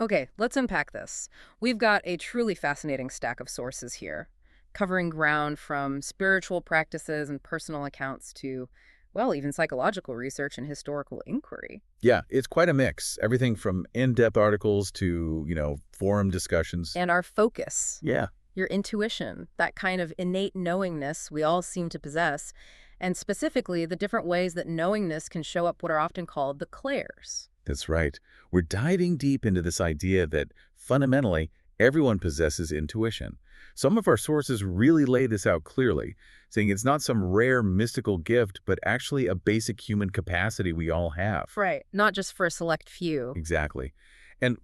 Okay, let's unpack this. We've got a truly fascinating stack of sources here, covering ground from spiritual practices and personal accounts to, well, even psychological research and historical inquiry. Yeah, it's quite a mix. Everything from in-depth articles to, forum discussions. And our focus, Yeah, your intuition, that kind of innate knowingness we all seem to possess, and specifically the different ways that knowingness can show up what are often called the clairs. that's right. We're diving deep into this idea that fundamentally everyone possesses intuition. Some of our sources really lay this out clearly, saying it's not some rare mystical gift, but actually a basic human capacity we all have. Right. Not just for a select few. Exactly. And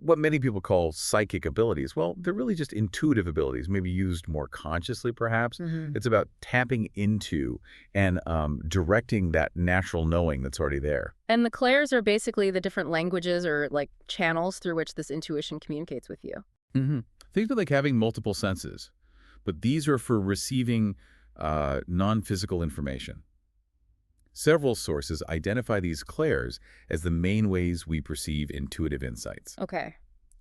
what many people call psychic abilities, well, they're really just intuitive abilities, maybe used more consciously, perhaps. Hmm. It's about tapping into and directing that natural knowing that's already there. And the clairs are basically the different languages or like channels through which this intuition communicates with you. hmm Think of it like having multiple senses, but these are for receiving non-physical information. Several sources identify these clairs as the main ways we perceive intuitive insights. Okay.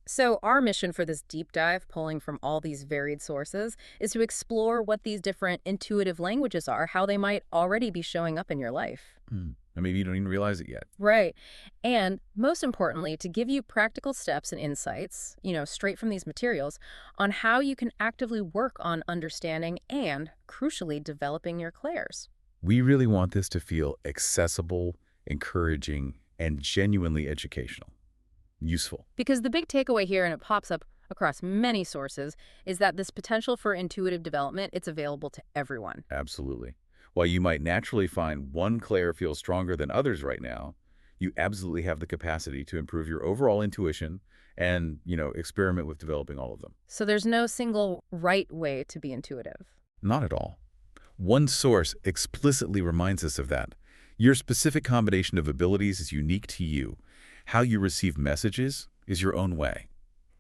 So our mission for this deep dive, pulling from all these varied sources, is to explore what these different intuitive languages are, how they might already be showing up in your life. And maybe you don't even realize it yet. Right. And most importantly, to give you practical steps and insights, straight from these materials, on how you can actively work on understanding and, crucially, developing your clairs. We really want this to feel accessible, encouraging, and genuinely educational. Useful. Because the big takeaway here, and it pops up across many sources, is that this potential for intuitive development, it's available to everyone. Absolutely. While you might naturally find one clair feels stronger than others right now, you absolutely have the capacity to improve your overall intuition and, experiment with developing all of them. So there's no single right way to be intuitive. Not at all. One source explicitly reminds us of that. Your specific combination of abilities is unique to you. How you receive messages is your own way,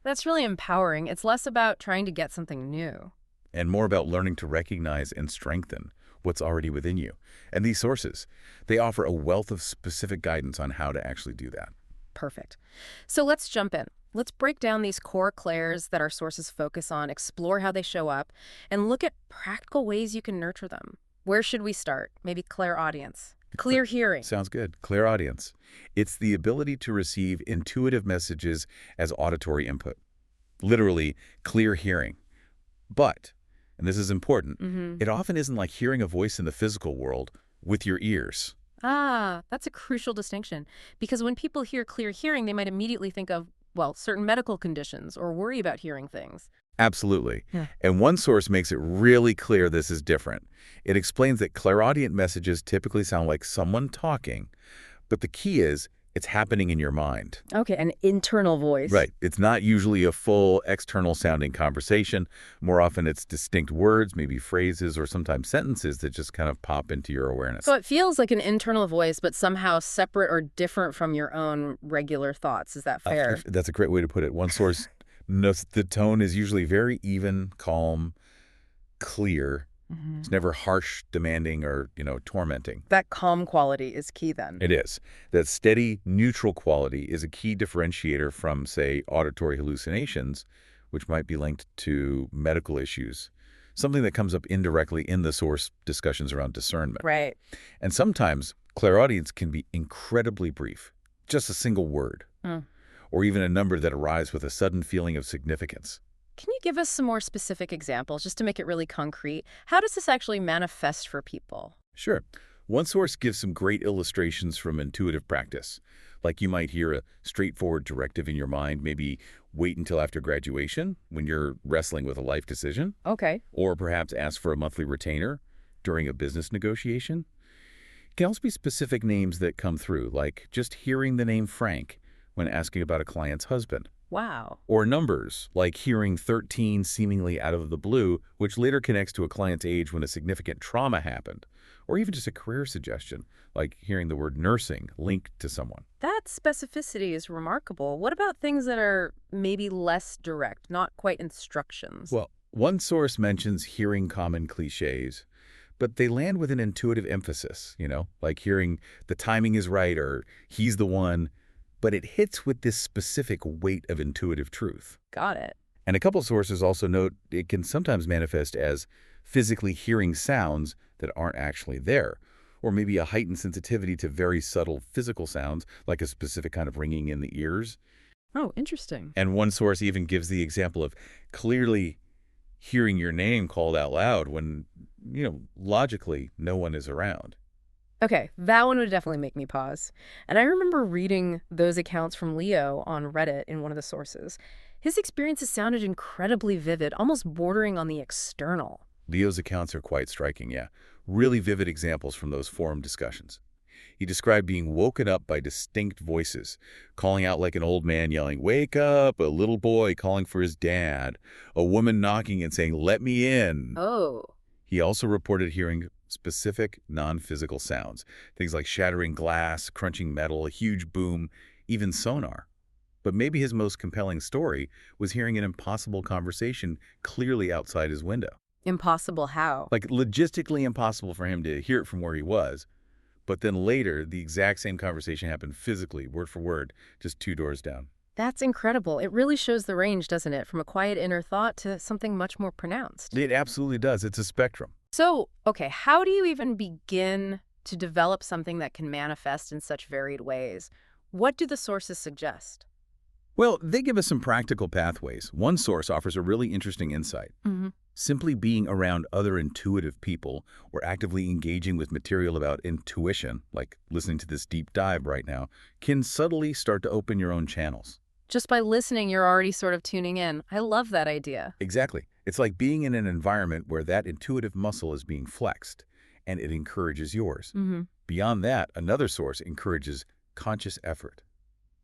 That's really empowering. It's less about trying to get something new. and more about learning to recognize and strengthen what's already within you. And these sources, they offer a wealth of specific guidance on how to actually do that. Perfect. So let's jump in. Let's break down these core clairs that our sources focus on, explore how they show up, and look at practical ways you can nurture them. Where should we start? Maybe clairaudience. Clear hearing. Sounds good. Clairaudience. It's the ability to receive intuitive messages as auditory input. Literally, clear hearing. But, and this is important, it often isn't like hearing a voice in the physical world with your ears. Ah, that's a crucial distinction. Because when people hear clear hearing, they might immediately think of, well, certain medical conditions or worry about hearing things. Absolutely. Yeah. And one source makes it really clear this is different. It explains that clairaudient messages typically sound like someone talking, but the key is it's happening in your mind. Okay, an internal voice. Right. It's not usually a full external sounding conversation. More often it's distinct words, maybe phrases, or sometimes sentences that just kind of pop into your awareness. So it feels like an internal voice, but somehow separate or different from your own regular thoughts. Is that fair? That's a great way to put it. One source notes the tone is usually very even, calm, clear. It's never harsh, demanding, or, tormenting. That calm quality is key then. It is. That steady, neutral quality is a key differentiator from, say, auditory hallucinations, which might be linked to medical issues, something that comes up indirectly in the source discussions around discernment. Right. And sometimes clairaudience can be incredibly brief, just a single word, Mm. or even a number that arrives with a sudden feeling of significance. Can you give us some more specific examples just to make it really concrete? How does this actually manifest for people? Sure. One source gives some great illustrations from intuitive practice. Like you might hear a straightforward directive in your mind, maybe wait until after graduation when you're wrestling with a life decision, Okay. or perhaps ask for a monthly retainer during a business negotiation. It can also be specific names that come through, like just hearing the name Frank when asking about a client's husband. Wow. Or numbers, like hearing 13 seemingly out of the blue, which later connects to a client's age when a significant trauma happened. Or even just a career suggestion, like hearing the word nursing linked to someone. That specificity is remarkable. What about things that are maybe less direct, not quite instructions? Well, one source mentions hearing common cliches, but they land with an intuitive emphasis, like hearing the timing is right or he's the one. but it hits with this specific weight of intuitive truth. Got it. And a couple sources also note it can sometimes manifest as physically hearing sounds that aren't actually there, or maybe a heightened sensitivity to very subtle physical sounds, like a specific kind of ringing in the ears. Oh, interesting. And one source even gives the example of clearly hearing your name called out loud when, logically, no one is around. Okay, that one would definitely make me pause. And I remember reading those accounts from Leo on Reddit in one of the sources. His experiences sounded incredibly vivid, almost bordering on the external. Leo's accounts are quite striking, yeah. Really vivid examples from those forum discussions. He described being woken up by distinct voices, calling out like an old man yelling, "Wake up!" a little boy calling for his dad, a woman knocking and saying, "Let me in." Oh. He also reported hearing specific non-physical sounds, things like shattering glass, crunching metal, a huge boom, even sonar. But maybe his most compelling story was hearing an impossible conversation clearly outside his window. Impossible how? Like logistically impossible for him to hear it from where he was. But then later, the exact same conversation happened physically, word for word, just 2 doors down. That's incredible. It really shows the range, doesn't it? From a quiet inner thought to something much more pronounced. It absolutely does. It's a spectrum. So, okay, how do you even begin to develop something that can manifest in such varied ways? What do the sources suggest? Well, they give us some practical pathways. One source offers a really interesting insight. Mm-hmm. Simply being around other intuitive people or actively engaging with material about intuition, like listening to this deep dive right now, can subtly start to open your own channels. Just by listening, you're already sort of tuning in. I love that idea. Exactly. It's like being in an environment where that intuitive muscle is being flexed, and it encourages yours. Mm-hmm. Beyond that, another source encourages conscious effort.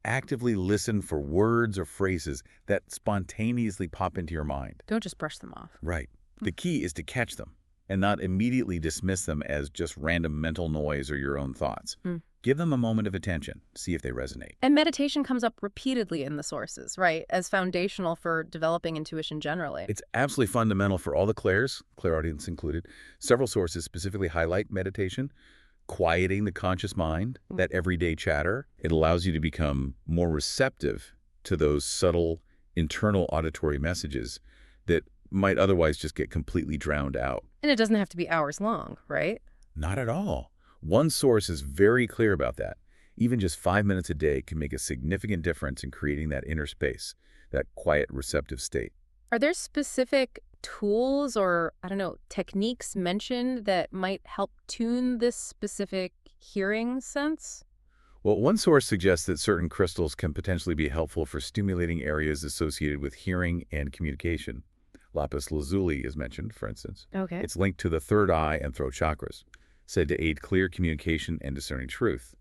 Actively listen for words or phrases that spontaneously pop into your mind. Don't just brush them off. Right. The key is to catch them and not immediately dismiss them as just random mental noise or your own thoughts. Mm. Give them a moment of attention. See if they resonate. And meditation comes up repeatedly in the sources, right, as foundational for developing intuition generally. It's absolutely fundamental for all the clairs, clairaudience included. Several sources specifically highlight meditation, quieting the conscious mind, that everyday chatter. It allows you to become more receptive to those subtle internal auditory messages that might otherwise just get completely drowned out. And it doesn't have to be hours long, right? Not at all. One source is very clear about that. Even just 5 minutes a day can make a significant difference in creating that inner space, that quiet, receptive state. Are there specific tools or, I don't know, techniques mentioned that might help tune this specific hearing sense? Well, one source suggests that certain crystals can potentially be helpful for stimulating areas associated with hearing and communication. Lapis lazuli is mentioned, for instance. Okay. It's linked to the third eye and throat chakras, said to aid clear communication and discerning truth.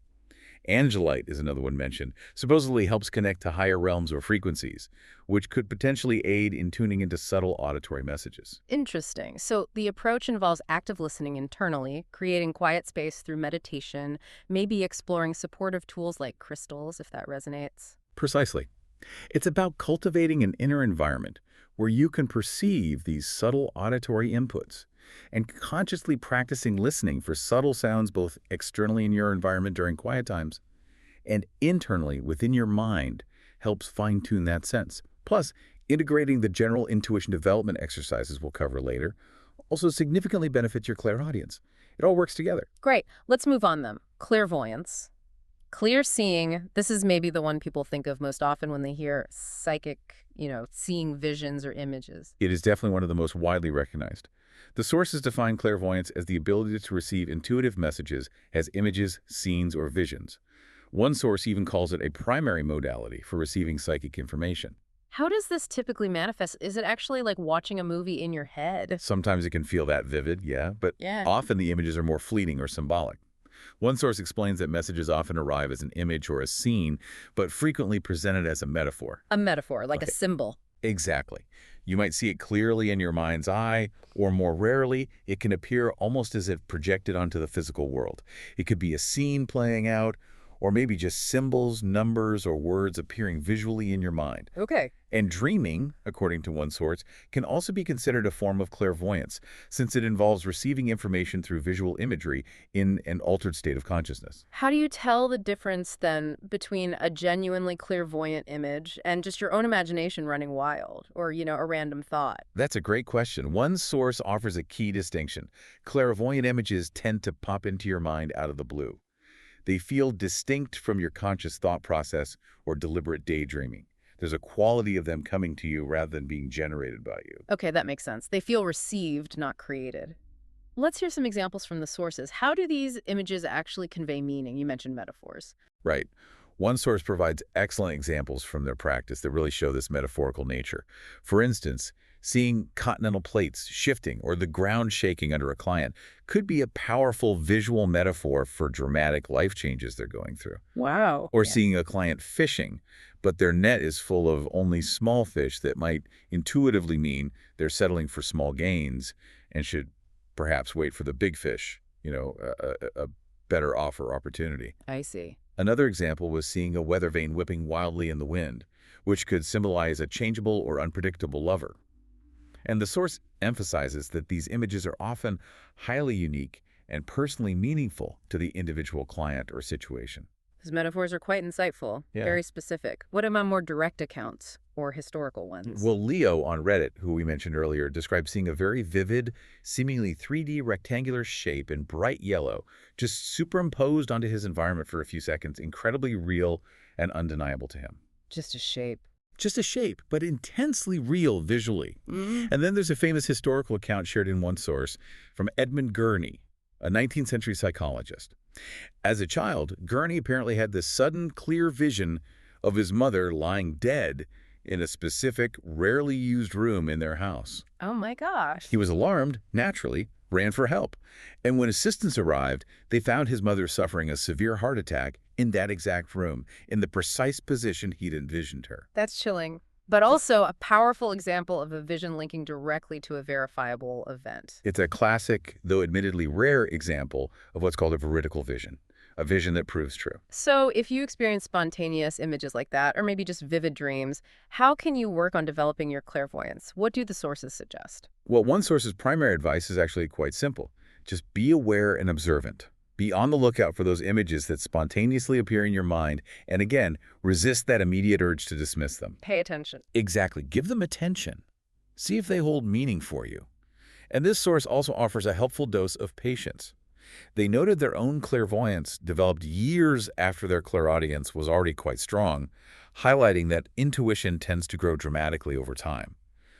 Angelite is another one mentioned, supposedly helps connect to higher realms or frequencies, which could potentially aid in tuning into subtle auditory messages. Interesting. So the approach involves active listening internally, creating quiet space through meditation, maybe exploring supportive tools like crystals, if that resonates. Precisely. It's about cultivating an inner environment where you can perceive these subtle auditory inputs and consciously practicing listening for subtle sounds both externally in your environment during quiet times and internally within your mind helps fine-tune that sense. Plus, integrating the general intuition development exercises we'll cover later also significantly benefits your clairaudience. It all works together. Great. Let's move on then. Clairvoyance. Clear seeing, this is maybe the one people think of most often when they hear psychic, seeing visions or images. It is definitely one of the most widely recognized. The sources define clairvoyance as the ability to receive intuitive messages as images, scenes, or visions. One source even calls it a primary modality for receiving psychic information. How does this typically manifest? Is it actually like watching a movie in your head? Sometimes it can feel that vivid, yeah, but Yeah. often the images are more fleeting or symbolic. One source explains that messages often arrive as an image or a scene, but frequently presented as a metaphor. A metaphor, like a Okay. symbol. Exactly. You might see it clearly in your mind's eye, or more rarely, it can appear almost as if projected onto the physical world. It could be a scene playing out, or maybe just symbols, numbers, or words appearing visually in your mind. Okay. And dreaming, according to one source, can also be considered a form of clairvoyance, since it involves receiving information through visual imagery in an altered state of consciousness. How do you tell the difference then between a genuinely clairvoyant image and just your own imagination running wild or, a random thought? That's a great question. One source offers a key distinction. Clairvoyant images tend to pop into your mind out of the blue. They feel distinct from your conscious thought process or deliberate daydreaming. There's a quality of them coming to you rather than being generated by you. Okay, that makes sense. They feel received, not created. Let's hear some examples from the sources. How do these images actually convey meaning? You mentioned metaphors. Right. One source provides excellent examples from their practice that really show this metaphorical nature. For instance, seeing continental plates shifting or the ground shaking under a client could be a powerful visual metaphor for dramatic life changes they're going through. Wow. Or Yeah. seeing a client fishing, but their net is full of only small fish that might intuitively mean they're settling for small gains and should perhaps wait for the big fish, a better offer opportunity. I see. Another example was seeing a weather vane whipping wildly in the wind, which could symbolize a changeable or unpredictable lover. And the source emphasizes that these images are often highly unique and personally meaningful to the individual client or situation. Those metaphors are quite insightful, Yeah. very specific. What about more direct accounts or historical ones? Well, Leo on Reddit, who we mentioned earlier, described seeing a very vivid, seemingly 3D rectangular shape in bright yellow, just superimposed onto his environment for a few seconds, incredibly real and undeniable to him. Just a shape. Just a shape, but intensely real visually. And then there's a famous historical account shared in one source from Edmund Gurney, a 19th century psychologist. As a child, Gurney apparently had this sudden, clear vision of his mother lying dead in a specific, rarely used room in their house. Oh my gosh. He was alarmed, naturally, ran for help. And when assistants arrived, they found his mother suffering a severe heart attack in that exact room, in the precise position he'd envisioned her. That's chilling, but also a powerful example of a vision linking directly to a verifiable event. It's a classic, though admittedly rare, example of what's called a veridical vision, a vision that proves true. So if you experience spontaneous images like that, or maybe just vivid dreams, how can you work on developing your clairvoyance? What do the sources suggest? Well, one source's primary advice is actually quite simple. Just be aware and observant. Be on the lookout for those images that spontaneously appear in your mind, and again, resist that immediate urge to dismiss them. Pay attention. Exactly. Give them attention. See if they hold meaning for you. And this source also offers a helpful dose of patience. They noted their own clairvoyance developed years after their clairaudience was already quite strong, highlighting that intuition tends to grow dramatically over time.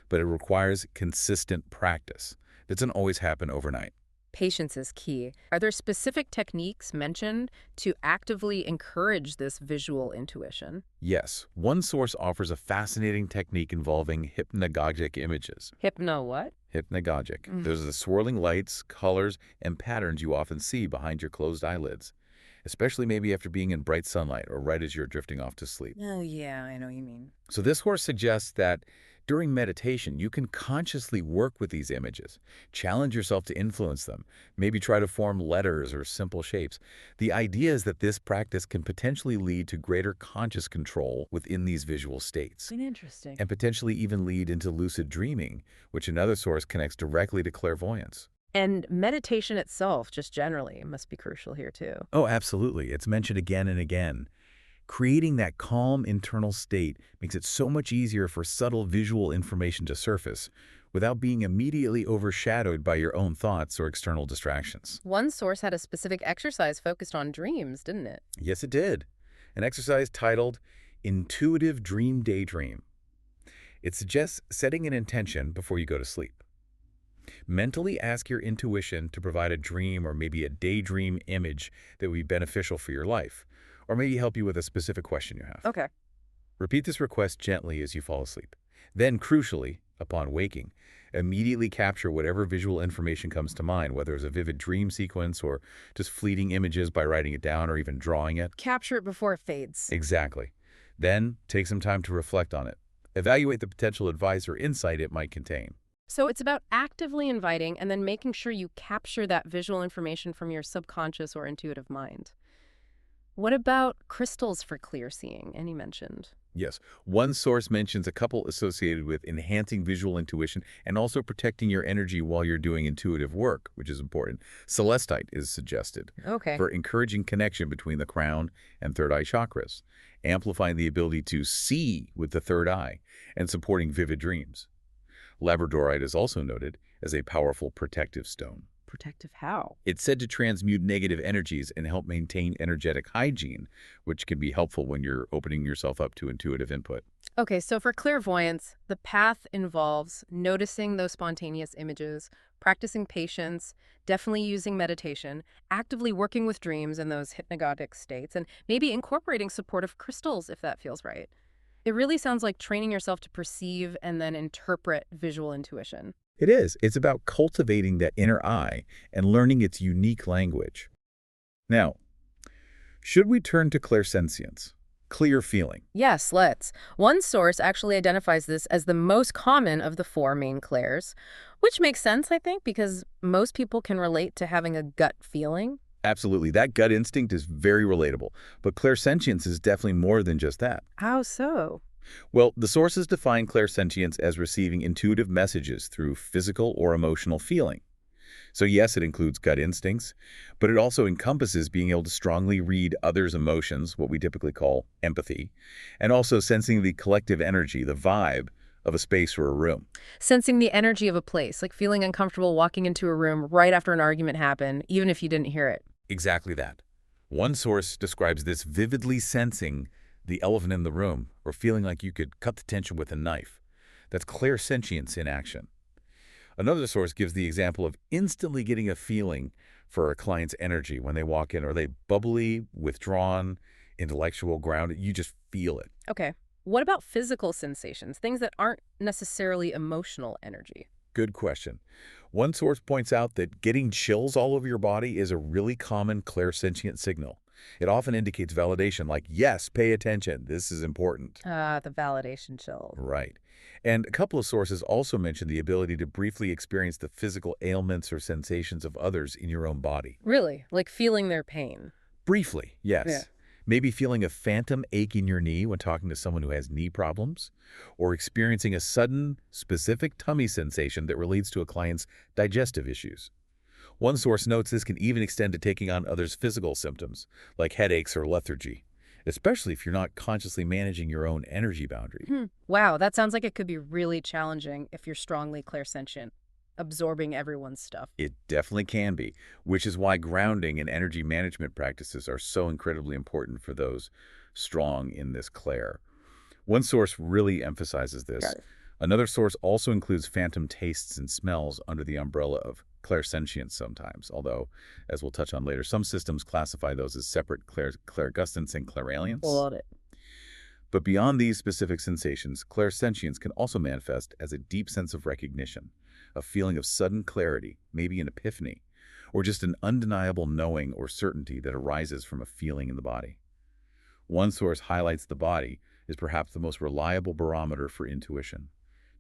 But it requires consistent practice. It doesn't always happen overnight. Patience is key. Are there specific techniques mentioned to actively encourage this visual intuition? Yes, one source offers a fascinating technique involving hypnagogic images. Hypno what? Hypnagogic. Those are the swirling lights, colors, and patterns you often see behind your closed eyelids, especially maybe after being in bright sunlight or right as you're drifting off to sleep. Oh, yeah, I know what you mean. So this source suggests that during meditation, you can consciously work with these images, challenge yourself to influence them, maybe try to form letters or simple shapes. The idea is that this practice can potentially lead to greater conscious control within these visual states, Interesting. and potentially even lead into lucid dreaming, which another source connects directly to clairvoyance. And meditation itself, just generally, must be crucial here too. Oh, absolutely. It's mentioned again and again. Creating that calm internal state makes it so much easier for subtle visual information to surface without being immediately overshadowed by your own thoughts or external distractions. One source had a specific exercise focused on dreams, didn't it? Yes, it did. An exercise titled Intuitive Dream Daydream. It suggests setting an intention before you go to sleep. Mentally ask your intuition to provide a dream or maybe a daydream image that would be beneficial for your life, or maybe help you with a specific question you have. Okay. Repeat this request gently as you fall asleep. Then, crucially, upon waking, immediately capture whatever visual information comes to mind, whether it's a vivid dream sequence or just fleeting images by writing it down or even drawing it. Capture it before it fades. Exactly. Then, take some time to reflect on it. Evaluate the potential advice or insight it might contain. So it's about actively inviting and then making sure you capture that visual information from your subconscious or intuitive mind. What about crystals for clear seeing? Any mentioned? Yes, one source mentions a couple associated with enhancing visual intuition and also protecting your energy while you're doing intuitive work, which is important. Celestite is suggested Okay. for encouraging connection between the crown and third eye chakras, amplifying the ability to see with the third eye, and supporting vivid dreams. Labradorite is also noted as a powerful protective stone. Protective how? It's said to transmute negative energies and help maintain energetic hygiene, which can be helpful when you're opening yourself up to intuitive input. Okay, so for clairvoyance, the path involves noticing those spontaneous images, practicing patience, definitely using meditation, actively working with dreams in those hypnagogic states, and maybe incorporating supportive crystals if that feels right. It really sounds like training yourself to perceive and then interpret visual intuition. It is. It's about cultivating that inner eye and learning its unique language. Now, should we turn to clairsentience, clear feeling? Yes, let's. One source actually identifies this as the most common of the four main clairs, which makes sense, I think, because most people can relate to having a gut feeling. Absolutely. That gut instinct is very relatable, but clairsentience is definitely more than just that. How so? Well, the sources define clairsentience as receiving intuitive messages through physical or emotional feeling. So yes, it includes gut instincts, but it also encompasses being able to strongly read others' emotions, what we typically call empathy, and also sensing the collective energy, the vibe of a space or a room. Sensing the energy of a place, like feeling uncomfortable walking into a room right after an argument happened, even if you didn't hear it. Exactly that. One source describes this vividly sensing the elephant in the room or feeling like you could cut the tension with a knife. That's clairsentience in action. Another source gives the example of instantly getting a feeling for a client's energy when they walk in. Are they bubbly, withdrawn, intellectual, grounded? You just feel it. Okay. What about physical sensations, things that aren't necessarily emotional energy? Good question. One source points out that getting chills all over your body is a really common clairsentient signal. It often indicates validation like, yes, pay attention, this is important. Ah, the validation chill. Right. And a couple of sources also mention the ability to briefly experience the physical ailments or sensations of others in your own body. Really? Like feeling their pain. Briefly, Yeah. yes. Maybe feeling a phantom ache in your knee when talking to someone who has knee problems, or experiencing a sudden, specific tummy sensation that relates to a client's digestive issues. One source notes this can even extend to taking on others' physical symptoms, like headaches or lethargy, especially if you're not consciously managing your own energy boundary. Wow, that sounds like it could be really challenging if you're strongly clairsentient, absorbing everyone's stuff. It definitely can be, which is why grounding and energy management practices are so incredibly important for those strong in this clair. One source really emphasizes this. Got it. Another source also includes phantom tastes and smells under the umbrella of clairsentience sometimes, although, as we'll touch on later, some systems classify those as separate clairgustance and clairalience. Love it. But beyond these specific sensations, clairsentience can also manifest as a deep sense of recognition, a feeling of sudden clarity, maybe an epiphany, or just an undeniable knowing or certainty that arises from a feeling in the body. One source highlights the body is perhaps the most reliable barometer for intuition,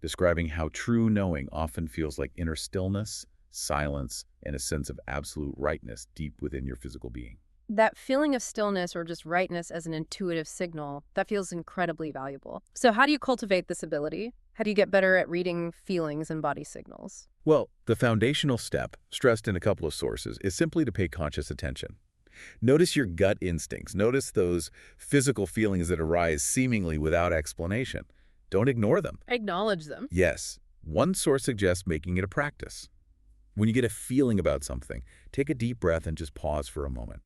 describing how true knowing often feels like inner stillness, silence, and a sense of absolute rightness deep within your physical being. That feeling of stillness or just rightness as an intuitive signal, that feels incredibly valuable. So how do you cultivate this ability? How do you get better at reading feelings and body signals? Well, the foundational step, stressed in a couple of sources, is simply to pay conscious attention. Notice your gut instincts. Notice those physical feelings that arise seemingly without explanation. Don't ignore them. Acknowledge them. Yes, one source suggests making it a practice. When you get a feeling about something, take a deep breath and just pause for a moment.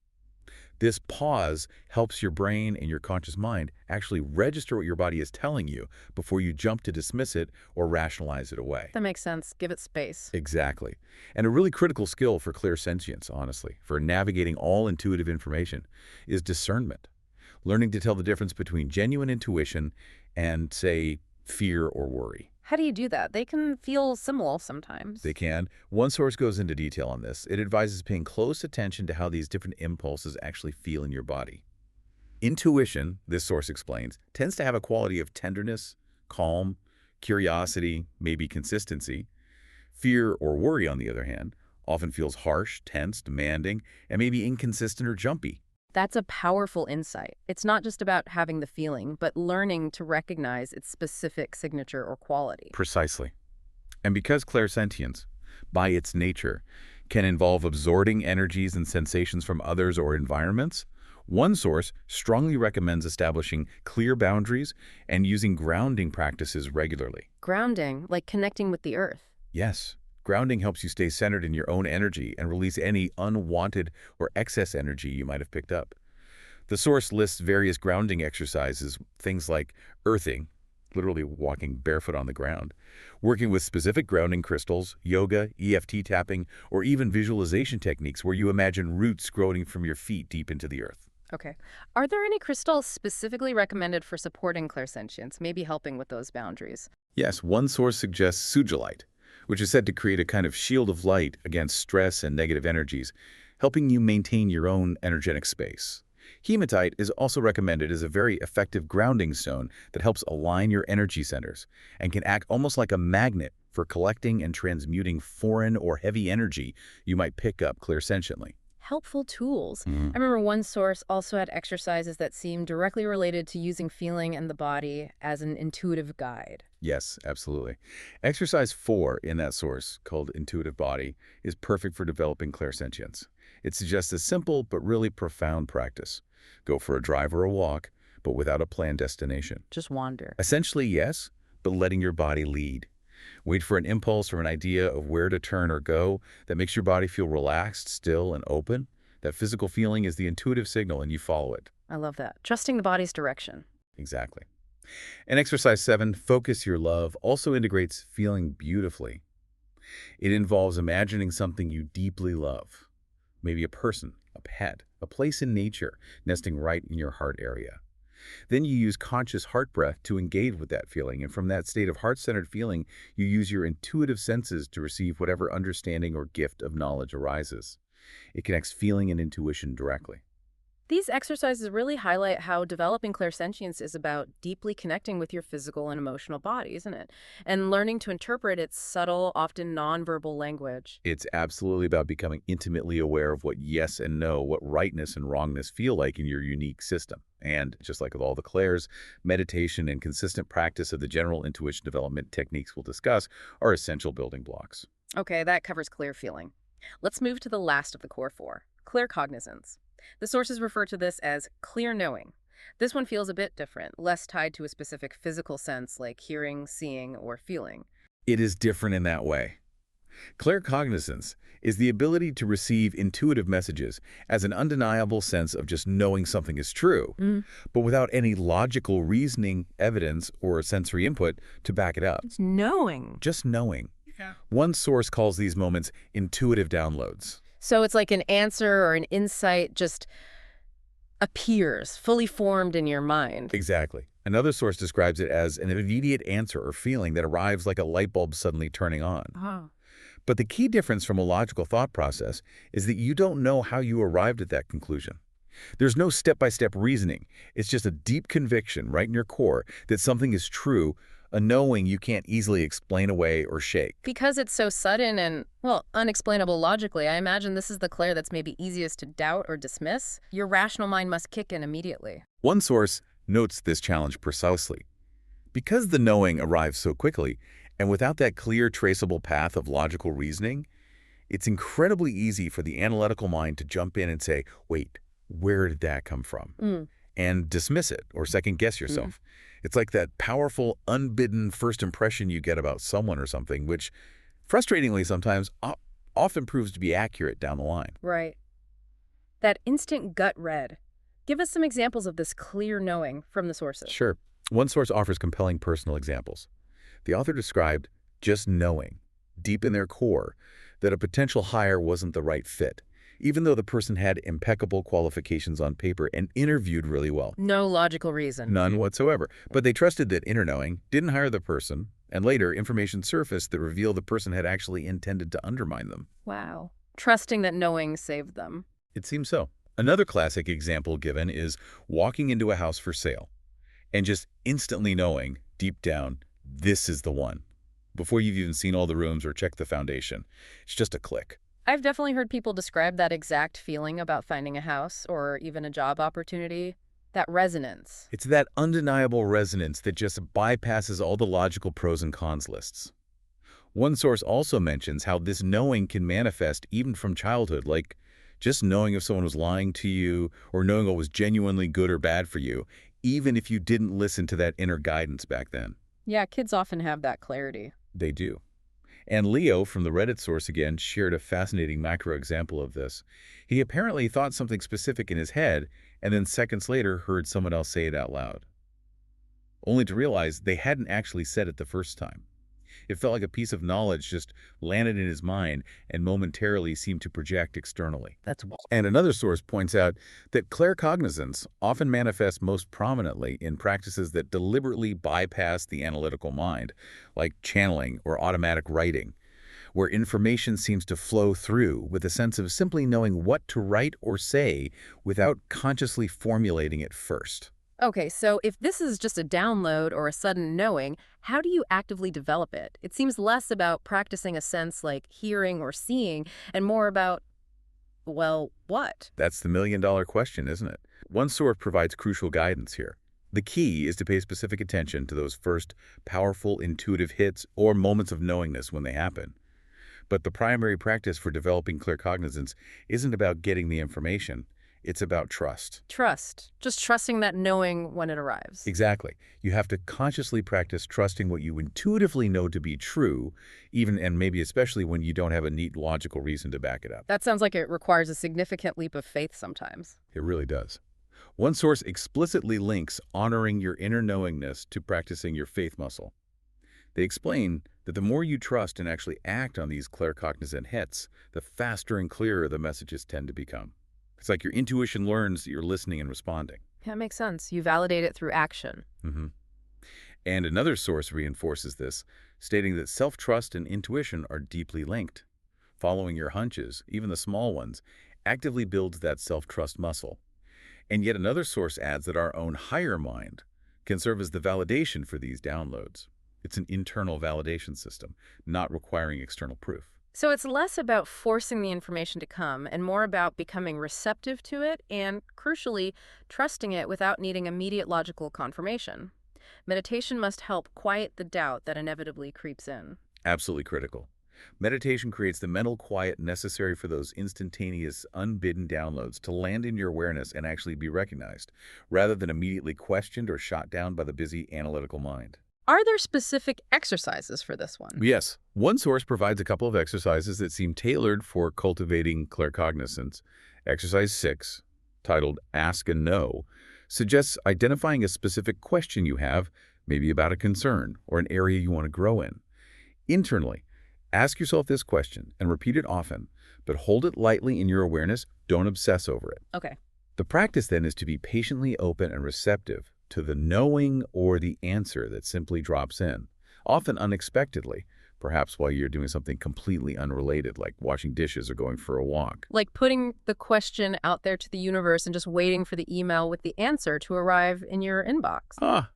This pause helps your brain and your conscious mind actually register what your body is telling you before you jump to dismiss it or rationalize it away. That makes sense. Give it space. Exactly. And a really critical skill for clairsentience, honestly, for navigating all intuitive information, is discernment. Learning to tell the difference between genuine intuition and, say, fear or worry. How do you do that? They can feel similar sometimes. They can. One source goes into detail on this. It advises paying close attention to how these different impulses actually feel in your body. Intuition, this source explains, tends to have a quality of tenderness, calm, curiosity, maybe consistency. Fear or worry, on the other hand, often feels harsh, tense, demanding, and maybe inconsistent or jumpy. That's a powerful insight. It's not just about having the feeling, but learning to recognize its specific signature or quality. Precisely. And because clairsentience, by its nature, can involve absorbing energies and sensations from others or environments, one source strongly recommends establishing clear boundaries and using grounding practices regularly. Grounding, like connecting with the earth. Yes, grounding helps you stay centered in your own energy and release any unwanted or excess energy you might have picked up. The source lists various grounding exercises, things like earthing, literally walking barefoot on the ground, working with specific grounding crystals, yoga, EFT tapping, or even visualization techniques where you imagine roots growing from your feet deep into the earth. Okay. Are there any crystals specifically recommended for supporting clairsentience, maybe helping with those boundaries? Yes, one source suggests sugilite, which is said to create a kind of shield of light against stress and negative energies, helping you maintain your own energetic space. Hematite is also recommended as a very effective grounding stone that helps align your energy centers and can act almost like a magnet for collecting and transmuting foreign or heavy energy you might pick up clairsentiently. Helpful tools. Mhm. I remember one source also had exercises that seemed directly related to using feeling and the body as an intuitive guide. Yes, absolutely. Exercise 4 in that source, called Intuitive Body, is perfect for developing clairsentience. It suggests a simple but really profound practice. Go for a drive or a walk, but without a planned destination. Just wander. Essentially, yes, but letting your body lead. Wait for an impulse or an idea of where to turn or go that makes your body feel relaxed, still, and open. That physical feeling is the intuitive signal, and you follow it. I love that. Trusting the body's direction. Exactly. And exercise 7, Focus Your Love, also integrates feeling beautifully. It involves imagining something you deeply love, maybe a person, a pet, a place in nature, nesting right in your heart area. Then you use conscious heart breath to engage with that feeling, and from that state of heart-centered feeling, you use your intuitive senses to receive whatever understanding or gift of knowledge arises. It connects feeling and intuition directly. These exercises really highlight how developing clairsentience is about deeply connecting with your physical and emotional body, isn't it? And learning to interpret its subtle, often nonverbal language. It's absolutely about becoming intimately aware of what yes and no, what rightness and wrongness feel like in your unique system. And just like with all the clairs, meditation and consistent practice of the general intuition development techniques we'll discuss are essential building blocks. Okay, that covers clear feeling. Let's move to the last of the core four, clear cognizance. The sources refer to this as clear knowing. This one feels a bit different, less tied to a specific physical sense like hearing, seeing, or feeling. It is different in that way. Claircognizance is the ability to receive intuitive messages as an undeniable sense of just knowing something is true, Mm. but without any logical reasoning, evidence, or sensory input to back it up. It's knowing. Just knowing. Yeah. One source calls these moments intuitive downloads. So it's like an answer or an insight just appears, fully formed in your mind. Exactly. Another source describes it as an immediate answer or feeling that arrives like a light bulb suddenly turning on. Oh. But the key difference from a logical thought process is that you don't know how you arrived at that conclusion. There's no step-by-step reasoning. It's just a deep conviction right in your core that something is true, a knowing you can't easily explain away or shake. Because it's so sudden and, well, unexplainable logically, I imagine this is the Claire that's maybe easiest to doubt or dismiss. Your rational mind must kick in immediately. One source notes this challenge precisely. Because the knowing arrives so quickly, and without that clear, traceable path of logical reasoning, it's incredibly easy for the analytical mind to jump in and say, wait, where did that come from? And dismiss it or second-guess yourself. It's like that powerful, unbidden first impression you get about someone or something, which, frustratingly sometimes, often proves to be accurate down the line. Right. That instant gut read. Give us some examples of this clear knowing from the sources. Sure. One source offers compelling personal examples. The author described just knowing, deep in their core, that a potential hire wasn't the right fit, even though the person had impeccable qualifications on paper and interviewed really well. No logical reason. None whatsoever. But they trusted that inner knowing didn't hire the person, and later information surfaced that revealed the person had actually intended to undermine them. Wow. Trusting that knowing saved them. It seems so. Another classic example given is walking into a house for sale and just instantly knowing, deep down, this is the one. Before you've even seen all the rooms or checked the foundation. It's just a click. I've definitely heard people describe that exact feeling about finding a house or even a job opportunity. That resonance. It's that undeniable resonance that just bypasses all the logical pros and cons lists. One source also mentions how this knowing can manifest even from childhood, like just knowing if someone was lying to you or knowing what was genuinely good or bad for you, even if you didn't listen to that inner guidance back then. Yeah, kids often have that clarity. They do. And Leo, from the Reddit source again, shared a fascinating macro example of this. He apparently thought something specific in his head, and then seconds later heard someone else say it out loud, only to realize they hadn't actually said it the first time. It felt like a piece of knowledge just landed in his mind and momentarily seemed to project externally. That's And another source points out that claircognizance often manifests most prominently in practices that deliberately bypass the analytical mind, like channeling or automatic writing, where information seems to flow through with a sense of simply knowing what to write or say without consciously formulating it first. Okay, so if this is just a download or a sudden knowing, how do you actively develop it? It seems less about practicing a sense like hearing or seeing and more about, well, what? That's the million-dollar question, isn't it? One source provides crucial guidance here. The key is to pay specific attention to those first powerful intuitive hits or moments of knowingness when they happen. But the primary practice for developing claircognizance isn't about getting the information. It's about trust. Trust. Just trusting that knowing when it arrives. Exactly. You have to consciously practice trusting what you intuitively know to be true, even and maybe especially when you don't have a neat logical reason to back it up. That sounds like it requires a significant leap of faith sometimes. It really does. One source explicitly links honoring your inner knowingness to practicing your faith muscle. They explain that the more you trust and actually act on these claircognizant hits, the faster and clearer the messages tend to become. It's like your intuition learns that you're listening and responding. That makes sense. You validate it through action. hmm And another source reinforces this, stating that self-trust and intuition are deeply linked. Following your hunches, even the small ones, actively builds that self-trust muscle. And yet another source adds that our own higher mind can serve as the validation for these downloads. It's an internal validation system, not requiring external proof. So it's less about forcing the information to come and more about becoming receptive to it and, crucially, trusting it without needing immediate logical confirmation. Meditation must help quiet the doubt that inevitably creeps in. Absolutely critical. Meditation creates the mental quiet necessary for those instantaneous, unbidden downloads to land in your awareness and actually be recognized, rather than immediately questioned or shot down by the busy analytical mind. Are there specific exercises for this one? Yes, one source provides a couple of exercises that seem tailored for cultivating claircognizance. Exercise 6, titled Ask and Know, suggests identifying a specific question you have, maybe about a concern or an area you want to grow in. Internally, ask yourself this question and repeat it often, but hold it lightly in your awareness. Don't obsess over it. Okay. The practice then is to be patiently open and receptive to the knowing or the answer that simply drops in, often unexpectedly, perhaps while you're doing something completely unrelated, like washing dishes or going for a walk. Like putting the question out there to the universe and just waiting for the email with the answer to arrive in your inbox.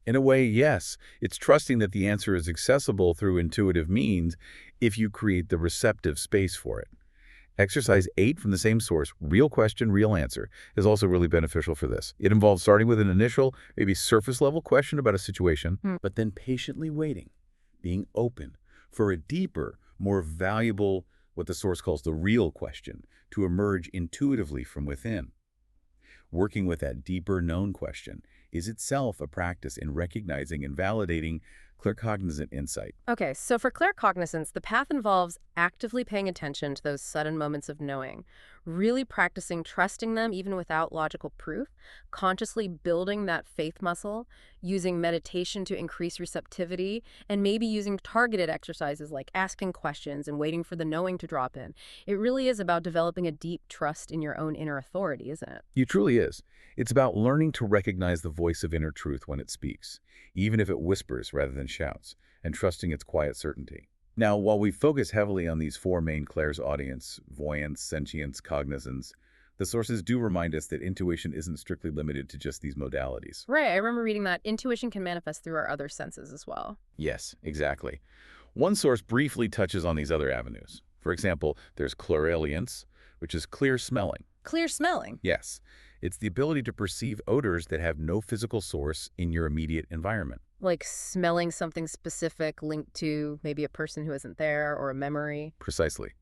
In a way, yes. It's trusting that the answer is accessible through intuitive means if you create the receptive space for it. Exercise 8 from the same source, real question, real answer, is also really beneficial for this. It involves starting with an initial, maybe surface-level question about a situation, but then patiently waiting, being open for a deeper, more valuable, what the source calls the real question, to emerge intuitively from within. Working with that deeper known question is itself a practice in recognizing and validating claircognizant insight. Okay, so for claircognizance, the path involves actively paying attention to those sudden moments of knowing, really practicing trusting them even without logical proof, consciously building that faith muscle, using meditation to increase receptivity, and maybe using targeted exercises like asking questions and waiting for the knowing to drop in. It really is about developing a deep trust in your own inner authority, isn't it? It truly is. It's about learning to recognize the voice of inner truth when it speaks, even if it whispers rather than shouts, and trusting its quiet certainty. Now, while we focus heavily on these four main clairsaudience, voyance, sentience, cognizance, the sources do remind us that intuition isn't strictly limited to just these modalities. Right, I remember reading that intuition can manifest through our other senses as well. Yes, exactly. One source briefly touches on these other avenues. For example, there's clairalience, which is clear smelling. Clear smelling. Yes, it's the ability to perceive odors that have no physical source in your immediate environment. Like smelling something specific linked to maybe a person who isn't there or a memory. Precisely.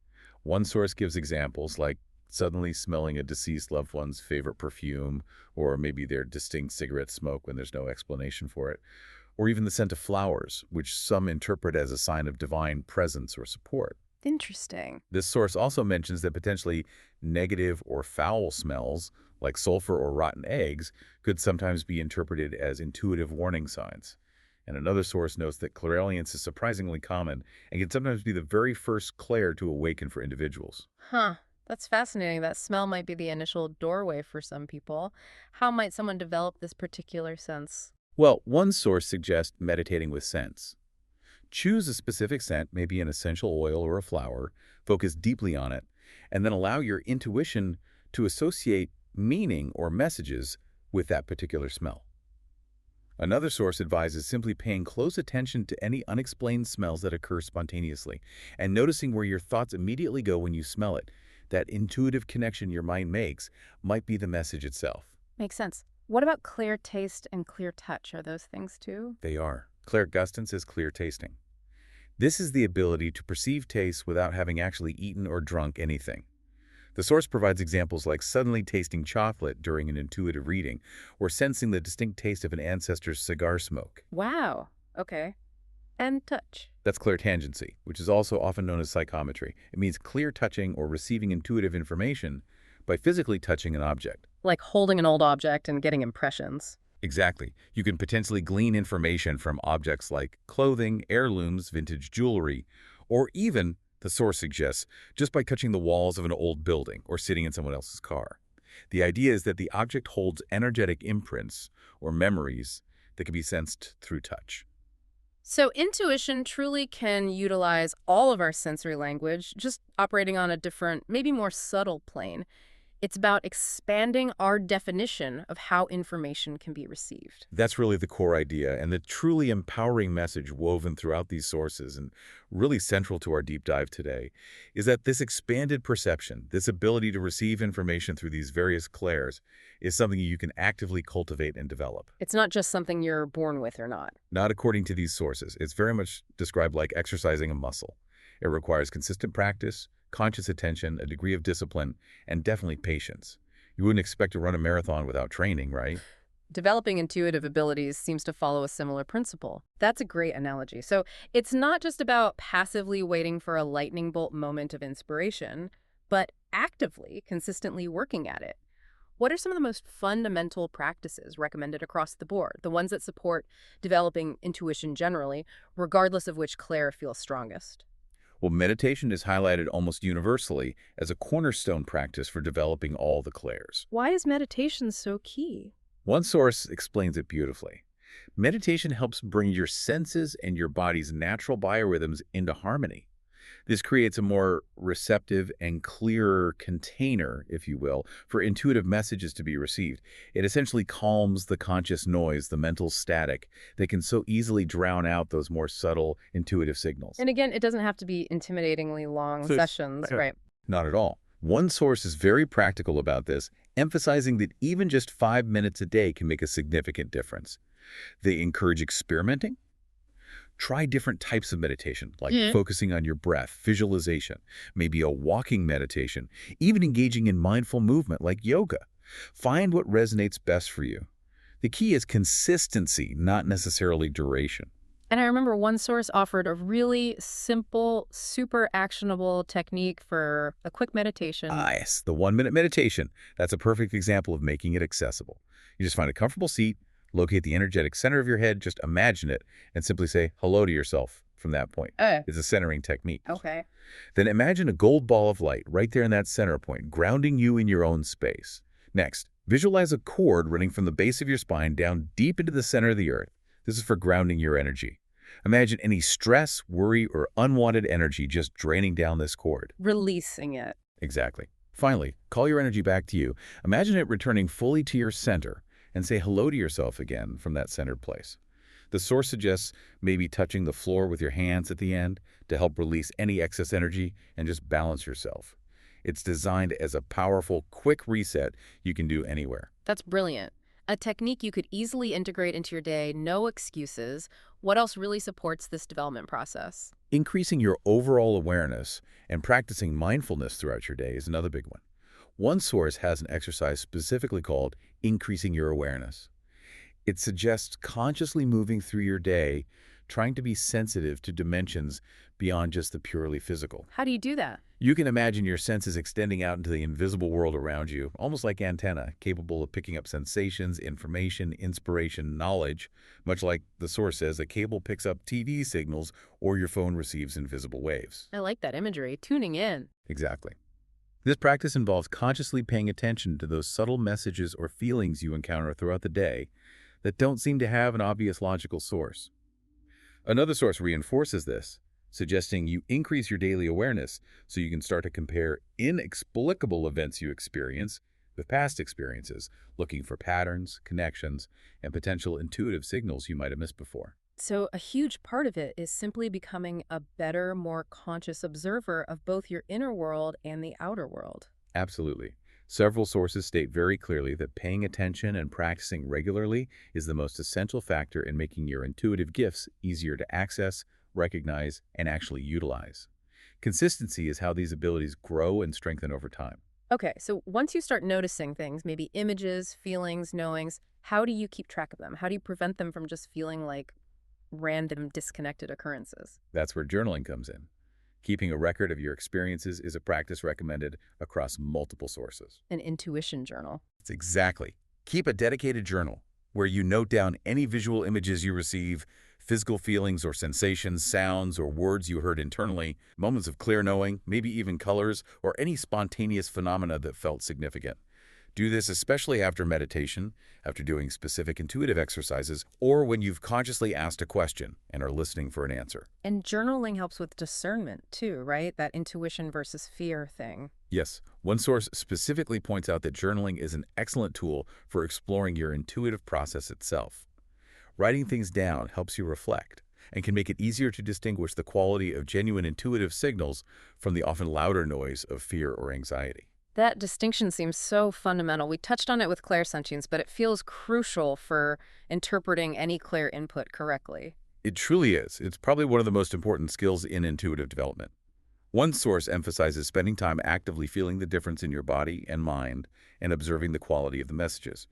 One source gives examples like suddenly smelling a deceased loved one's favorite perfume, or maybe their distinct cigarette smoke when there's no explanation for it, or even the scent of flowers, which some interpret as a sign of divine presence or support. Interesting. This source also mentions that potentially negative or foul smells, like sulfur or rotten eggs, could sometimes be interpreted as intuitive warning signs. And another source notes that clairalience is surprisingly common and can sometimes be the very first clair to awaken for individuals. Huh. That's fascinating. That smell might be the initial doorway for some people. How might someone develop this particular sense? Well, one source suggests meditating with scents. Choose a specific scent, maybe an essential oil or a flower, focus deeply on it, and then allow your intuition to associate meaning or messages with that particular smell. Another source advises simply paying close attention to any unexplained smells that occur spontaneously and noticing where your thoughts immediately go when you smell it. That intuitive connection your mind makes might be the message itself. Makes sense. What about clear taste and clear touch? Are those things too? They are. Clairgustance is clear tasting. This is the ability to perceive taste without having actually eaten or drunk anything. The source provides examples like suddenly tasting chocolate during an intuitive reading or sensing the distinct taste of an ancestor's cigar smoke. Wow. Okay. And touch. That's clairtangency, which is also often known as psychometry. It means clear touching or receiving intuitive information by physically touching an object. Like holding an old object and getting impressions. Exactly. You can potentially glean information from objects like clothing, heirlooms, vintage jewelry, or even, the source suggests, just by touching the walls of an old building or sitting in someone else's car. The idea is that the object holds energetic imprints or memories that can be sensed through touch. So intuition truly can utilize all of our sensory language, just operating on a different, maybe more subtle plane. It's about expanding our definition of how information can be received. That's really the core idea, and the truly empowering message woven throughout these sources and really central to our deep dive today is that this expanded perception, this ability to receive information through these various clairs, is something you can actively cultivate and develop. It's not just something you're born with or not. Not according to these sources. It's very much described like exercising a muscle. It requires consistent practice, conscious attention, a degree of discipline, and definitely patience. You wouldn't expect to run a marathon without training, right? Developing intuitive abilities seems to follow a similar principle. That's a great analogy. So it's not just about passively waiting for a lightning bolt moment of inspiration, but actively, consistently working at it. What are some of the most fundamental practices recommended across the board, the ones that support developing intuition generally, regardless of which clair feels strongest? Well, meditation is highlighted almost universally as a cornerstone practice for developing all the clairs. Why is meditation so key? One source explains it beautifully. Meditation helps bring your senses and your body's natural biorhythms into harmony. This creates a more receptive and clearer container, if you will, for intuitive messages to be received. It essentially calms the conscious noise, the mental static, that can so easily drown out those more subtle intuitive signals. And again, it doesn't have to be intimidatingly long sessions, right? Not at all. One source is very practical about this, emphasizing that even just 5 minutes a day can make a significant difference. They encourage experimenting. Try different types of meditation, like focusing on your breath, visualization, maybe a walking meditation, even engaging in mindful movement like yoga. Find what resonates best for you. The key is consistency, not necessarily duration. And I remember one source offered a really simple, super actionable technique for a quick meditation. Ah, yes, the 1-minute meditation. That's a perfect example of making it accessible. You just find a comfortable seat, locate the energetic center of your head, just imagine it, and simply say hello to yourself from that point. It's a centering technique. Okay. Then imagine a gold ball of light right there in that center point, grounding you in your own space. Next, visualize a cord running from the base of your spine down deep into the center of the earth. This is for grounding your energy. Imagine any stress, worry, or unwanted energy just draining down this cord. Releasing it. Exactly. Finally, call your energy back to you. Imagine it returning fully to your center and say hello to yourself again from that centered place. The source suggests maybe touching the floor with your hands at the end to help release any excess energy and just balance yourself. It's designed as a powerful, quick reset you can do anywhere. That's brilliant. A technique you could easily integrate into your day, no excuses. What else really supports this development process? Increasing your overall awareness and practicing mindfulness throughout your day is another big one. One source has an exercise specifically called increasing your awareness. It suggests consciously moving through your day, trying to be sensitive to dimensions beyond just the purely physical. How do you do that? You can imagine your senses extending out into the invisible world around you, almost like antenna, capable of picking up sensations, information, inspiration, knowledge, much like the source says a cable picks up TV signals or your phone receives invisible waves. I like that imagery, tuning in. Exactly. This practice involves consciously paying attention to those subtle messages or feelings you encounter throughout the day that don't seem to have an obvious logical source. Another source reinforces this, suggesting you increase your daily awareness so you can start to compare inexplicable events you experience with past experiences, looking for patterns, connections, and potential intuitive signals you might have missed before. So, a huge part of it is simply becoming a better, more conscious observer of both your inner world and the outer world. Absolutely. Several sources state very clearly that paying attention and practicing regularly is the most essential factor in making your intuitive gifts easier to access, recognize, and actually utilize. Consistency is how these abilities grow and strengthen over time. Okay, so once you start noticing things, maybe images, feelings, knowings, how do you keep track of them? How do you prevent them from just feeling like random, disconnected occurrences? That's where journaling comes in. Keeping a record of your experiences is a practice recommended across multiple sources. An intuition journal. It's exactly. Keep a dedicated journal where you note down any visual images you receive, physical feelings or sensations, sounds or words you heard internally, moments of clear knowing, maybe even colors, or any spontaneous phenomena that felt significant. Do this especially after meditation, after doing specific intuitive exercises, or when you've consciously asked a question and are listening for an answer. And journaling helps with discernment too, right? That intuition versus fear thing. Yes, one source specifically points out that journaling is an excellent tool for exploring your intuitive process itself. Writing things down helps you reflect and can make it easier to distinguish the quality of genuine intuitive signals from the often louder noise of fear or anxiety. That distinction seems so fundamental. We touched on it with clairsentience, but it feels crucial for interpreting any clair input correctly. It truly is. It's probably one of the most important skills in intuitive development. One source emphasizes spending time actively feeling the difference in your body and mind and observing the quality of the messages.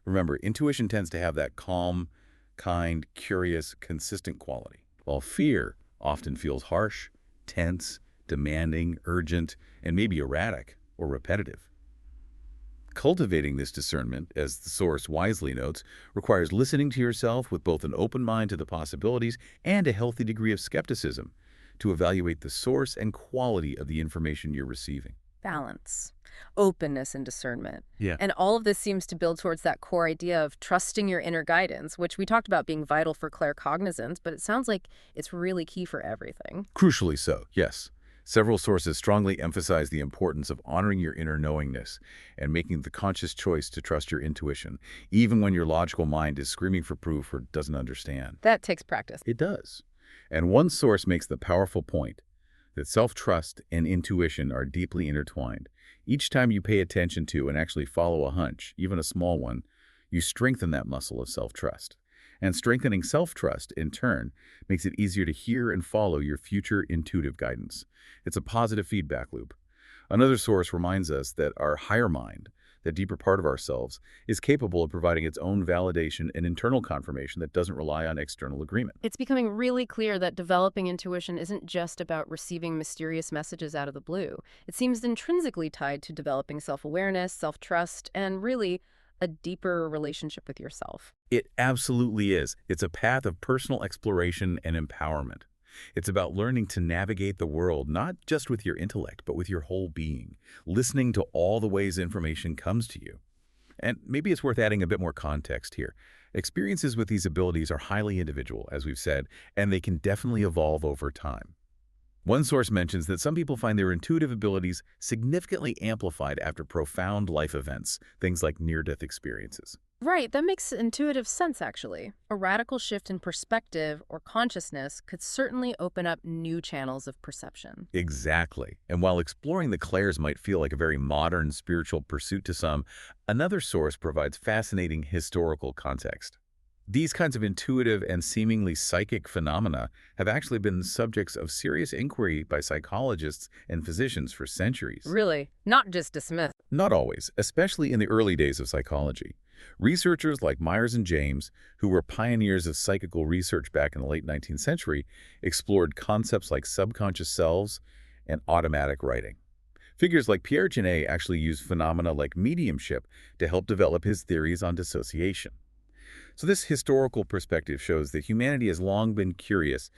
Remember, intuition tends to have that calm, kind, curious, consistent quality, while fear often feels harsh, tense, demanding, urgent, and maybe erratic or repetitive. Cultivating this discernment, as the source wisely notes, requires listening to yourself with both an open mind to the possibilities and a healthy degree of skepticism to evaluate the source and quality of the information you're receiving. Balance, openness, and discernment. Yeah. And all of this seems to build towards that core idea of trusting your inner guidance, which we talked about being vital for claircognizance, but it sounds like it's really key for everything. Crucially so, yes. Several sources strongly emphasize the importance of honoring your inner knowingness and making the conscious choice to trust your intuition, even when your logical mind is screaming for proof or doesn't understand. That takes practice. It does. And one source makes the powerful point that self-trust and intuition are deeply intertwined. Each time you pay attention to and actually follow a hunch, even a small one, you strengthen that muscle of self-trust. And strengthening self-trust, in turn, makes it easier to hear and follow your future intuitive guidance. It's a positive feedback loop. Another source reminds us that our higher mind, that deeper part of ourselves, is capable of providing its own validation and internal confirmation that doesn't rely on external agreement. It's becoming really clear that developing intuition isn't just about receiving mysterious messages out of the blue. It seems intrinsically tied to developing self-awareness, self-trust, and really a deeper relationship with yourself. It absolutely is. It's a path of personal exploration and empowerment. It's about learning to navigate the world, not just with your intellect, but with your whole being, listening to all the ways information comes to you. And maybe it's worth adding a bit more context here. Experiences with these abilities are highly individual, as we've said, and they can definitely evolve over time. One source mentions that some people find their intuitive abilities significantly amplified after profound life events, things like near-death experiences. Right, that makes intuitive sense, actually. A radical shift in perspective or consciousness could certainly open up new channels of perception. Exactly. And while exploring the clairs might feel like a very modern spiritual pursuit to some, another source provides fascinating historical context. These kinds of intuitive and seemingly psychic phenomena have actually been subjects of serious inquiry by psychologists and physicians for centuries. Really, not just dismissed. Not always, especially in the early days of psychology. Researchers like Myers and James, who were pioneers of psychical research back in the late 19th century, explored concepts like subconscious selves and automatic writing. Figures like Pierre Genet actually used phenomena like mediumship to help develop his theories on dissociation. So this historical perspective shows that humanity has long been curious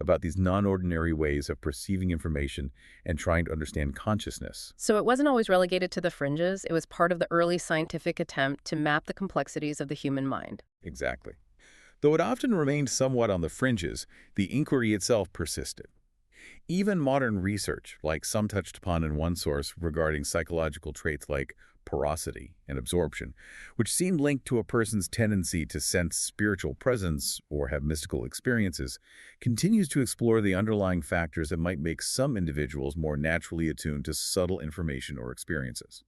about these non-ordinary ways of perceiving information and trying to understand consciousness. So it wasn't always relegated to the fringes, it was part of the early scientific attempt to map the complexities of the human mind. Exactly. Though it often remained somewhat on the fringes, the inquiry itself persisted. Even modern research, like some touched upon in one source regarding psychological traits like porosity and absorption, which seem linked to a person's tendency to sense spiritual presence or have mystical experiences, continues to explore the underlying factors that might make some individuals more naturally attuned to subtle information or experiences.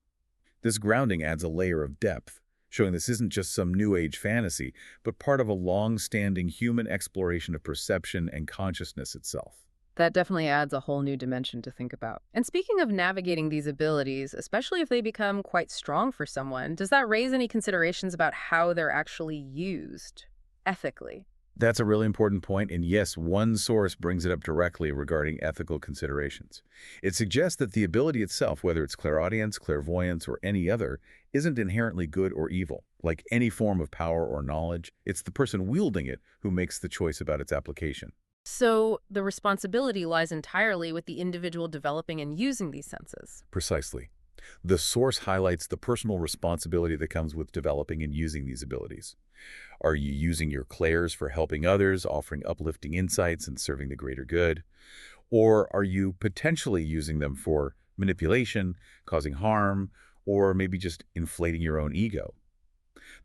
This grounding adds a layer of depth, showing this isn't just some New Age fantasy, but part of a long-standing human exploration of perception and consciousness itself. That definitely adds a whole new dimension to think about. And speaking of navigating these abilities, especially if they become quite strong for someone, does that raise any considerations about how they're actually used ethically? That's a really important point, and yes, one source brings it up directly regarding ethical considerations. It suggests that the ability itself, whether it's clairaudience, clairvoyance, or any other, isn't inherently good or evil. Like any form of power or knowledge, it's the person wielding it who makes the choice about its application. So the responsibility lies entirely with the individual developing and using these senses. Precisely. The source highlights the personal responsibility that comes with developing and using these abilities. Are you using your clairs for helping others, offering uplifting insights, and serving the greater good? Or are you potentially using them for manipulation, causing harm, or maybe just inflating your own ego?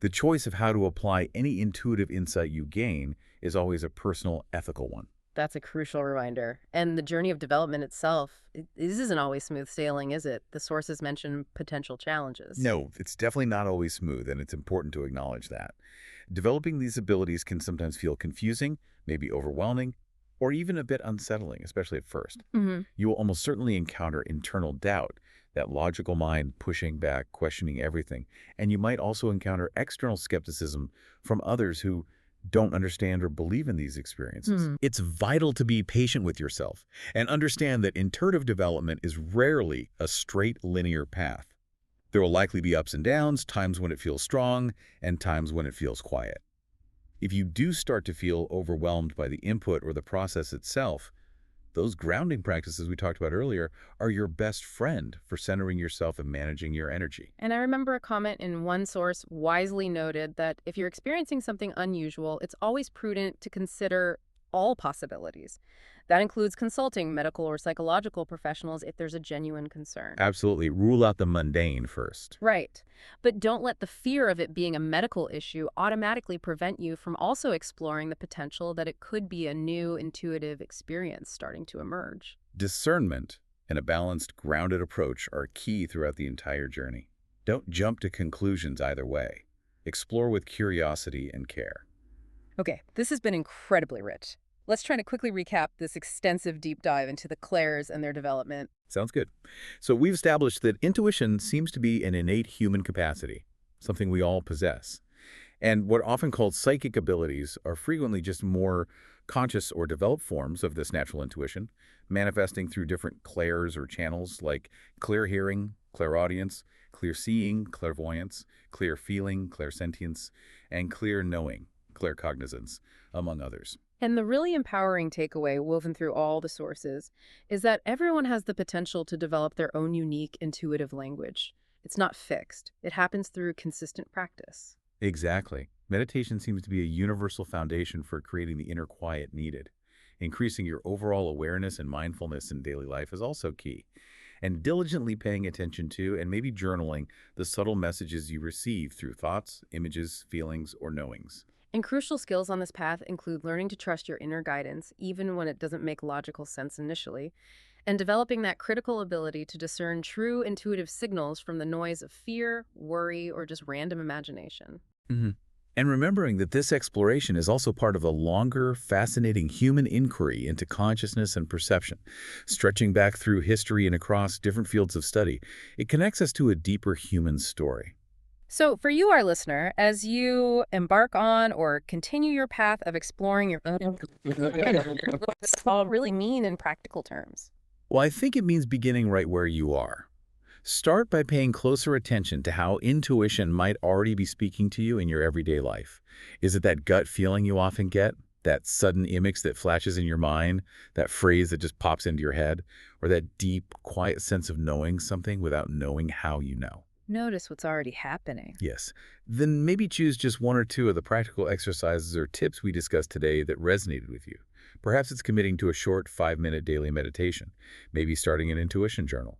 The choice of how to apply any intuitive insight you gain is always a personal, ethical one. That's a crucial reminder. And the journey of development itself, this isn't always smooth sailing, is it? The sources mention potential challenges. No, it's definitely not always smooth, and it's important to acknowledge that. Developing these abilities can sometimes feel confusing, maybe overwhelming, or even a bit unsettling, especially at first. Hmm. You will almost certainly encounter internal doubt, that logical mind pushing back, questioning everything, and you might also encounter external skepticism from others who don't understand or believe in these experiences. Hmm. It's vital to be patient with yourself and understand that intuitive development is rarely a straight linear path. There will likely be ups and downs, times when it feels strong and times when it feels quiet. If you do start to feel overwhelmed by the input or the process itself, those grounding practices we talked about earlier are your best friend for centering yourself and managing your energy. And I remember a comment in one source wisely noted that if you're experiencing something unusual, it's always prudent to consider all possibilities. That includes consulting medical or psychological professionals if there's a genuine concern. Absolutely. Rule out the mundane first. Right. But don't let the fear of it being a medical issue automatically prevent you from also exploring the potential that it could be a new intuitive experience starting to emerge. Discernment and a balanced, grounded approach are key throughout the entire journey. Don't jump to conclusions either way. Explore with curiosity and care. Okay, this has been incredibly rich. Let's try to quickly recap this extensive deep dive into the clairs and their development. Sounds good. So we've established that intuition seems to be an innate human capacity, something we all possess. And what are often called psychic abilities are frequently just more conscious or developed forms of this natural intuition, manifesting through different clairs or channels like clear hearing, clairaudience, clear seeing, clairvoyance, clear feeling, clairsentience, and clear knowing, claircognizance, among others. And the really empowering takeaway woven through all the sources is that everyone has the potential to develop their own unique intuitive language. It's not fixed. It happens through consistent practice. Exactly. Meditation seems to be a universal foundation for creating the inner quiet needed. Increasing your overall awareness and mindfulness in daily life is also key. and diligently paying attention to and maybe journaling the subtle messages you receive through thoughts, images, feelings, or knowings. And crucial skills on this path include learning to trust your inner guidance, even when it doesn't make logical sense initially, and developing that critical ability to discern true intuitive signals from the noise of fear, worry, or just random imagination. hmm And remembering that this exploration is also part of a longer, fascinating human inquiry into consciousness and perception, stretching back through history and across different fields of study. It connects us to a deeper human story. So, for you, our listener, as you embark on or continue your path of exploring your own, what's this all really mean in practical terms? Well, I think it means beginning right where you are. Start by paying closer attention to how intuition might already be speaking to you in your everyday life. Is it that gut feeling you often get? That sudden image that flashes in your mind? That phrase that just pops into your head? Or that deep, quiet sense of knowing something without knowing how you know? Notice what's already happening. Yes. Then maybe choose just one or two of the practical exercises or tips we discussed today that resonated with you. Perhaps it's committing to a short 5-minute daily meditation, maybe starting an intuition journal,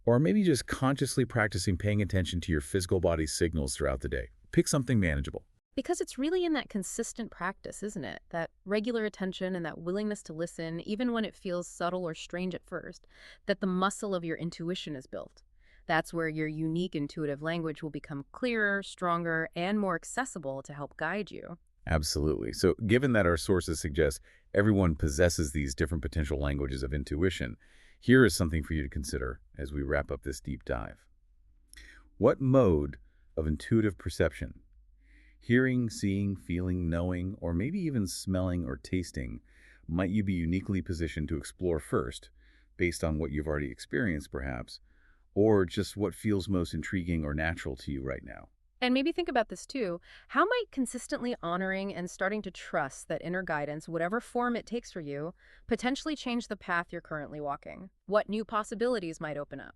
or maybe just consciously practicing paying attention to your physical body's signals throughout the day. Pick something manageable. Because it's really in that consistent practice, isn't it? That regular attention and that willingness to listen, even when it feels subtle or strange at first, that the muscle of your intuition is built. That's where your unique intuitive language will become clearer, stronger, and more accessible to help guide you. Absolutely. So given that our sources suggest everyone possesses these different potential languages of intuition, here is something for you to consider as we wrap up this deep dive. What mode of intuitive perception, hearing, seeing, feeling, knowing, or maybe even smelling or tasting, might you be uniquely positioned to explore first, based on what you've already experienced perhaps, or just what feels most intriguing or natural to you right now? And maybe think about this too. How might consistently honoring and starting to trust that inner guidance, whatever form it takes for you, potentially change the path you're currently walking? What new possibilities might open up?